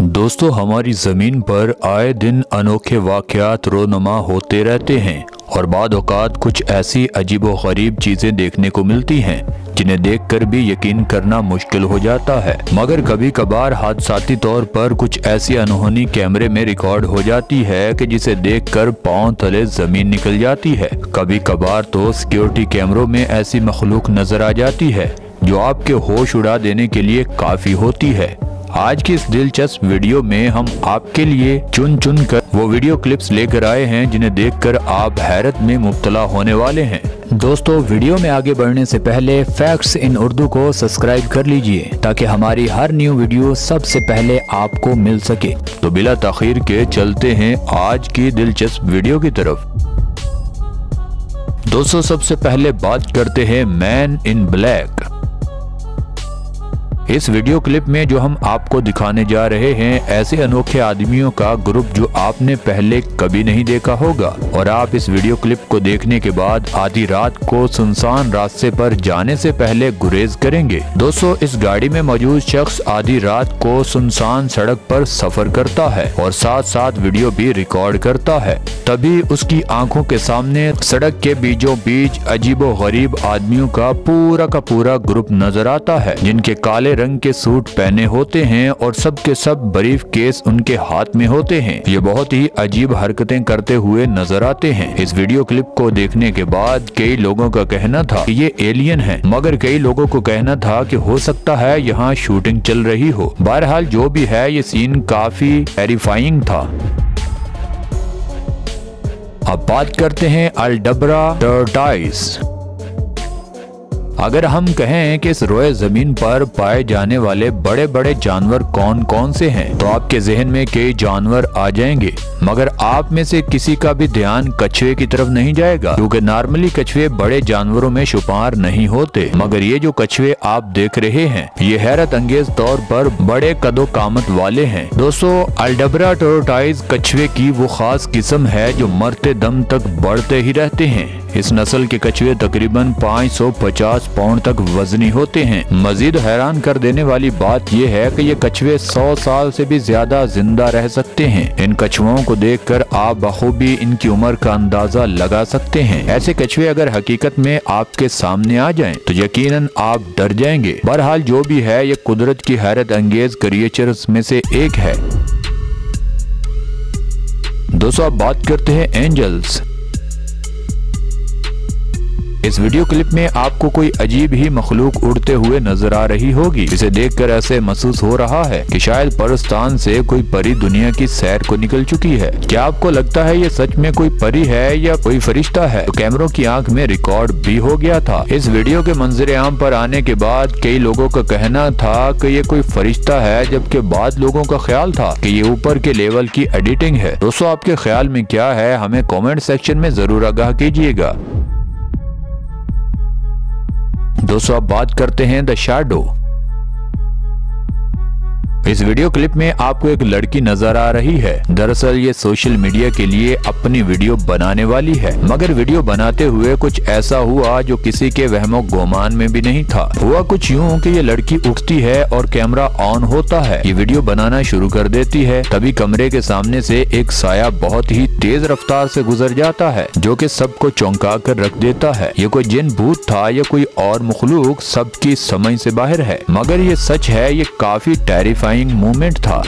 दोस्तों, हमारी ज़मीन पर आए दिन अनोखे वाक़यात रोनुमा होते रहते हैं और बाद औक़ात कुछ ऐसी अजीब व गरीब चीज़ें देखने को मिलती हैं जिन्हें देखकर भी यकीन करना मुश्किल हो जाता है। मगर कभी कभार हादसाती तौर पर कुछ ऐसी अनहोनी कैमरे में रिकॉर्ड हो जाती है कि जिसे देखकर पांव तले ज़मीन निकल जाती है। कभी कभार तो सिक्योरिटी कैमरों में ऐसी मखलूक नजर आ जाती है जो आपके होश उड़ा देने के लिए काफ़ी होती है। आज की इस दिलचस्प वीडियो में हम आपके लिए चुन चुन कर वो वीडियो क्लिप्स लेकर आए हैं जिन्हें देखकर आप हैरत में मुब्तला होने वाले हैं। दोस्तों, वीडियो में आगे बढ़ने से पहले फैक्ट्स इन उर्दू को सब्सक्राइब कर लीजिए ताकि हमारी हर न्यू वीडियो सबसे पहले आपको मिल सके। तो बिला ताखीर के चलते हैं आज की दिलचस्प वीडियो की तरफ। दोस्तों, सबसे पहले बात करते हैं मैन इन ब्लैक। इस वीडियो क्लिप में जो हम आपको दिखाने जा रहे हैं ऐसे अनोखे आदमियों का ग्रुप जो आपने पहले कभी नहीं देखा होगा और आप इस वीडियो क्लिप को देखने के बाद आधी रात को सुनसान रास्ते पर जाने से पहले गुरेज करेंगे। दोस्तों, इस गाड़ी में मौजूद शख्स आधी रात को सुनसान सड़क पर सफर करता है और साथ साथ वीडियो भी रिकॉर्ड करता है। तभी उसकी आंखों के सामने सड़क के बीचों बीच अजीबो गरीब आदमियों का पूरा ग्रुप नजर आता है जिनके काले रंग के सूट पहने होते हैं और सब के सब ब्रीफ केस उनके हाथ में होते हैं। ये बहुत ही अजीब हरकतें करते हुए नजर आते हैं। इस वीडियो क्लिप को देखने के बाद कई लोगों का कहना था कि ये एलियन है, मगर कई लोगों को कहना था कि हो सकता है यहाँ शूटिंग चल रही हो। बहरहाल जो भी है, ये सीन काफी टेरिफाइंग था। अब बात करते हैं अल्डब्रा टर्टाइस। अगर हम कहें कि इस रोए जमीन पर पाए जाने वाले बड़े बड़े जानवर कौन कौन से हैं, तो आपके जहन में कई जानवर आ जाएंगे, मगर आप में से किसी का भी ध्यान कछुए की तरफ नहीं जाएगा क्योंकि नॉर्मली कछुए बड़े जानवरों में शुमार नहीं होते। मगर ये जो कछुए आप देख रहे हैं ये हैरत अंगेज तौर पर बड़े कदो कामत वाले हैं। दोस्तों, अल्डब्रा टर्टाइस कछुए की वो खास किस्म है जो मरते दम तक बढ़ते ही रहते हैं। इस नस्ल के कछुए तकरीबन 550 पाउंड तक वजनी होते हैं। मजीद हैरान कर देने वाली बात यह है कि ये कछुए 100 साल से भी ज्यादा जिंदा रह सकते हैं। इन कछुओं को देखकर आप बखूबी इनकी उम्र का अंदाजा लगा सकते हैं। ऐसे कछुए अगर हकीकत में आपके सामने आ जाएं तो यकीनन आप डर जाएंगे। बहरहाल जो भी है, ये कुदरत की हैरत अंगेज क्रिएचर्स में से एक है। दोस्तों, अब बात करते हैं एंजल्स। इस वीडियो क्लिप में आपको कोई अजीब ही मखलूक उड़ते हुए नजर आ रही होगी। इसे देखकर ऐसे महसूस हो रहा है कि शायद परस्तान से कोई परी दुनिया की सैर को निकल चुकी है। क्या आपको लगता है ये सच में कोई परी है या कोई फरिश्ता है? तो कैमरों की आंख में रिकॉर्ड भी हो गया था। इस वीडियो के मंजर आम पर आने के बाद कई लोगों का कहना था कि ये कोई फरिश्ता है, जबकि बाद लोगों का ख्याल था कि ये ऊपर के लेवल की एडिटिंग है। दोस्तों, आपके ख्याल में क्या है? हमें कॉमेंट सेक्शन में जरूर आगाह कीजिएगा। दोस्तों, अब बात करते हैं द शैडो। इस वीडियो क्लिप में आपको एक लड़की नजर आ रही है। दरअसल ये सोशल मीडिया के लिए अपनी वीडियो बनाने वाली है, मगर वीडियो बनाते हुए कुछ ऐसा हुआ जो किसी के वहमो गुमान में भी नहीं था। हुआ कुछ यूं कि ये लड़की उठती है और कैमरा ऑन होता है। ये वीडियो बनाना शुरू कर देती है। तभी कमरे के सामने से एक साया बहुत ही तेज रफ्तार से गुजर जाता है जो कि सबको चौंका कर रख देता है। ये कोई जिन भूत था या कोई और मखलूक सबकी समझ से बाहर है, मगर ये सच है। ये काफी टेरिफाइंग मूवमेंट था।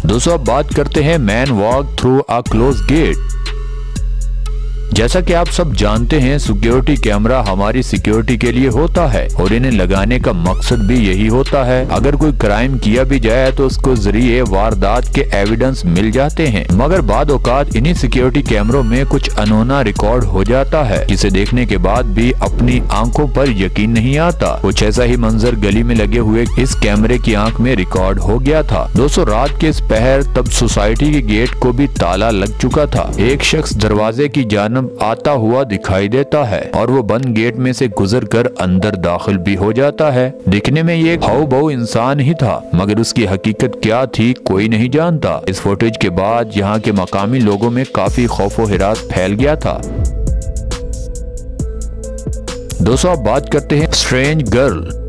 दोस्तों, अब बात करते हैं man walk through a close gate. जैसा कि आप सब जानते हैं, सिक्योरिटी कैमरा हमारी सिक्योरिटी के लिए होता है और इन्हें लगाने का मकसद भी यही होता है। अगर कोई क्राइम किया भी जाए तो उसको जरिए वारदात के एविडेंस मिल जाते हैं, मगर बाद औकात इन्हीं सिक्योरिटी कैमरों में कुछ अनहोना रिकॉर्ड हो जाता है जिसे देखने के बाद भी अपनी आंखों पर यकीन नहीं आता। कुछ ऐसा ही मंजर गली में लगे हुए इस कैमरे की आंख में रिकॉर्ड हो गया था। दोस्तों, रात के इस पहर तब सोसाइटी के गेट को भी ताला लग चुका था। एक शख्स दरवाजे की जानब आता हुआ दिखाई देता है और वो बंद गेट में से गुजरकर अंदर दाखिल भी हो जाता है। दिखने में ये हाउ बहु इंसान ही था, मगर उसकी हकीकत क्या थी कोई नहीं जानता। इस फुटेज के बाद यहाँ के मकामी लोगों में काफी खौफो हिरास फैल गया था। दोस्तों, अब बात करते हैं स्ट्रेंज गर्ल।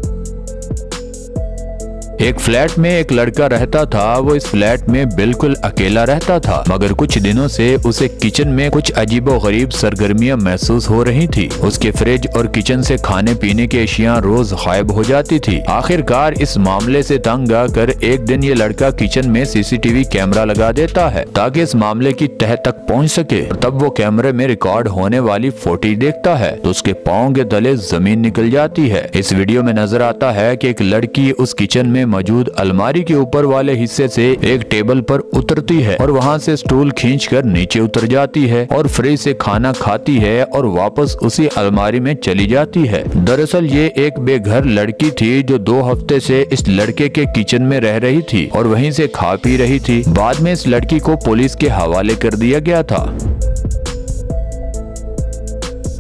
एक फ्लैट में एक लड़का रहता था। वो इस फ्लैट में बिल्कुल अकेला रहता था, मगर कुछ दिनों से उसे किचन में कुछ अजीबोगरीब सरगर्मियां महसूस हो रही थी। उसके फ्रिज और किचन से खाने पीने की अशियां रोज गायब हो जाती थी। आखिरकार इस मामले से तंग आकर एक दिन ये लड़का किचन में सीसीटीवी कैमरा लगा देता है ताकि इस मामले की तह तक पहुंच सके। तब वो कैमरे में रिकॉर्ड होने वाली फुटेज देखता है तो उसके पाँव के तले जमीन निकल जाती है। इस वीडियो में नजर आता है कि एक लड़की उस किचन में मौजूद अलमारी के ऊपर वाले हिस्से से एक टेबल पर उतरती है और वहाँ से स्टूल खींचकर नीचे उतर जाती है और फ्रिज से खाना खाती है और वापस उसी अलमारी में चली जाती है। दरअसल ये एक बेघर लड़की थी जो 2 हफ्ते से इस लड़के के किचन में रह रही थी और वहीं से खा पी रही थी। बाद में इस लड़की को पुलिस के हवाले कर दिया गया था।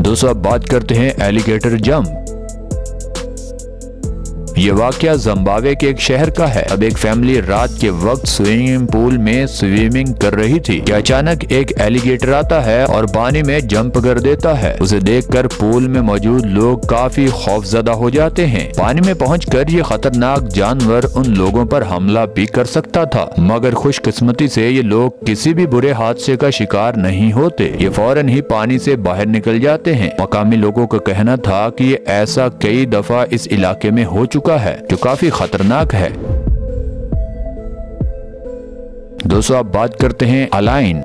दोस्तों अब बात करते हैं एलिगेटर जंप। ये वाकया जिम्बाब्वे के एक शहर का है। अब एक फैमिली रात के वक्त स्विमिंग पूल में स्विमिंग कर रही थी कि अचानक एक एलिगेटर आता है और पानी में जंप कर देता है। उसे देखकर पूल में मौजूद लोग काफी खौफजदा हो जाते हैं। पानी में पहुंचकर ये खतरनाक जानवर उन लोगों पर हमला भी कर सकता था, मगर खुशकिस्मती से ये लोग किसी भी बुरे हादसे का शिकार नहीं होते। ये फौरन ही पानी से बाहर निकल जाते हैं। मकामी लोगों का कहना था कि ये ऐसा कई दफा इस इलाके में हो चुका है जो काफी खतरनाक है। दोस्तों अब बात करते हैं अलाइन।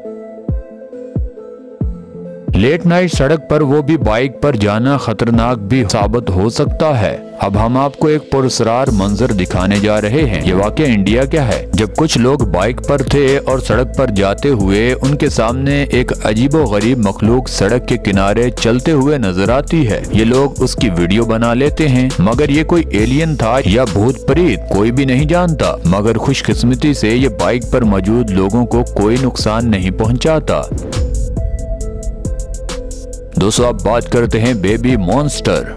लेट नाइट सड़क पर, वो भी बाइक पर जाना खतरनाक भी साबित हो सकता है। अब हम आपको एक पुरस्कार मंजर दिखाने जा रहे हैं। ये वाकया इंडिया का है, जब कुछ लोग बाइक पर थे और सड़क पर जाते हुए उनके सामने एक अजीबोगरीब मखलूक सड़क के किनारे चलते हुए नजर आती है। ये लोग उसकी वीडियो बना लेते हैं, मगर ये कोई एलियन था या भूत प्रेत कोई भी नहीं जानता। मगर खुशकिस्मती से ये बाइक पर मौजूद लोगों को कोई नुकसान नहीं पहुँचाता। दोस्तों अब बात करते हैं बेबी मॉन्स्टर।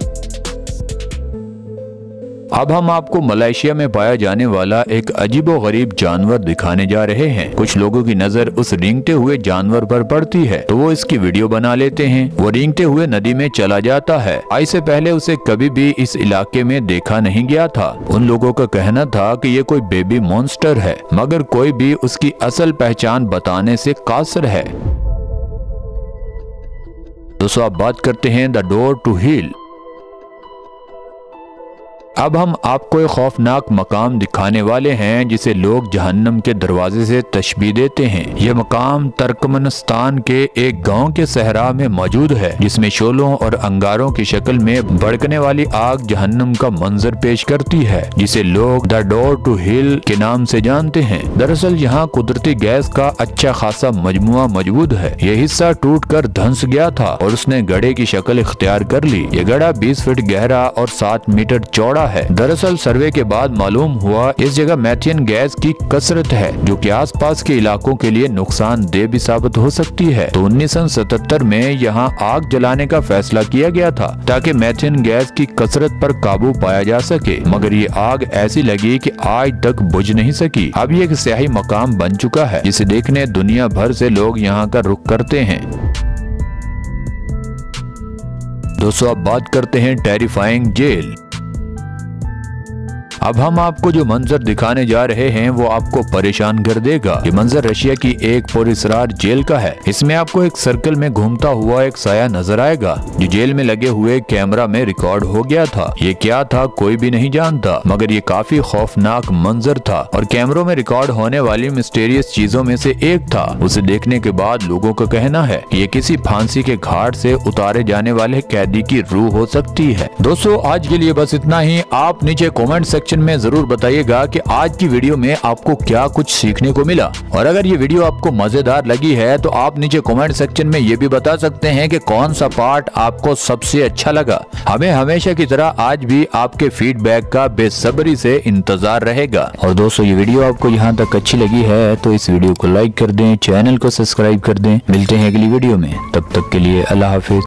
अब हम आपको मलेशिया में पाया जाने वाला एक अजीबोगरीब जानवर दिखाने जा रहे हैं। कुछ लोगों की नजर उस रेंगते हुए जानवर पर पड़ती है तो वो इसकी वीडियो बना लेते हैं। वो रेंगते हुए नदी में चला जाता है। आज से पहले उसे कभी भी इस इलाके में देखा नहीं गया था। उन लोगों का कहना था कि ये कोई बेबी मॉन्स्टर है, मगर कोई भी उसकी असल पहचान बताने से कासिर है। दोस्तों अब बात करते हैं द डोर टू हिल। अब हम आपको एक खौफनाक मकाम दिखाने वाले हैं जिसे लोग जहन्नम के दरवाजे से तशबीह देते हैं। यह मकाम तुर्कमेनिस्तान के एक गांव के सहरा में मौजूद है, जिसमें शोलों और अंगारों की शक्ल में भड़कने वाली आग जहन्नम का मंजर पेश करती है, जिसे लोग द डोर टू हिल के नाम से जानते हैं। दरअसल यहाँ कुदरती गैस का अच्छा खासा मजमुआ मौजूद है। यह हिस्सा टूट कर धंस गया था और उसने गड्ढे की शक्ल इख्तियार कर ली। यह गड्ढा 20 फीट गहरा और 7 मीटर चौड़ा है। दरअसल सर्वे के बाद मालूम हुआ इस जगह मीथेन गैस की कसरत है, जो कि आसपास के इलाकों के लिए नुकसानदेह भी साबित हो सकती है। तो 1977 में यहाँ आग जलाने का फैसला किया गया था ताकि मीथेन गैस की कसरत पर काबू पाया जा सके, मगर ये आग ऐसी लगी कि आज तक बुझ नहीं सकी। अब ये एक सियाही मकाम बन चुका है जिसे देखने दुनिया भर से लोग यहाँ का रुख करते हैं। दोस्तों अब बात करते हैं टेरिफाइंग जेल। अब हम आपको जो मंजर दिखाने जा रहे हैं वो आपको परेशान कर देगा। ये मंजर रशिया की एक पुरअसरार जेल का है। इसमें आपको एक सर्कल में घूमता हुआ एक साया नजर आएगा जो जेल में लगे हुए कैमरा में रिकॉर्ड हो गया था। ये क्या था कोई भी नहीं जानता, मगर ये काफी खौफनाक मंजर था और कैमरों में रिकॉर्ड होने वाली मिस्टीरियस चीजों में से एक था। उसे देखने के बाद लोगों का कहना है ये किसी फांसी के घाट से उतारे जाने वाले कैदी की रूह हो सकती है। दोस्तों आज के लिए बस इतना ही। आप नीचे कमेंट सेक्शन में जरूर बताइएगा कि आज की वीडियो में आपको क्या कुछ सीखने को मिला, और अगर ये वीडियो आपको मजेदार लगी है तो आप नीचे कमेंट सेक्शन में ये भी बता सकते हैं कि कौन सा पार्ट आपको सबसे अच्छा लगा। हमें हमेशा की तरह आज भी आपके फीडबैक का बेसब्री से इंतजार रहेगा। और दोस्तों ये वीडियो आपको यहाँ तक अच्छी लगी है तो इस वीडियो को लाइक कर दें, चैनल को सब्सक्राइब कर दें। मिलते हैं अगली वीडियो में, तब तक के लिए अल्लाह हाफिज।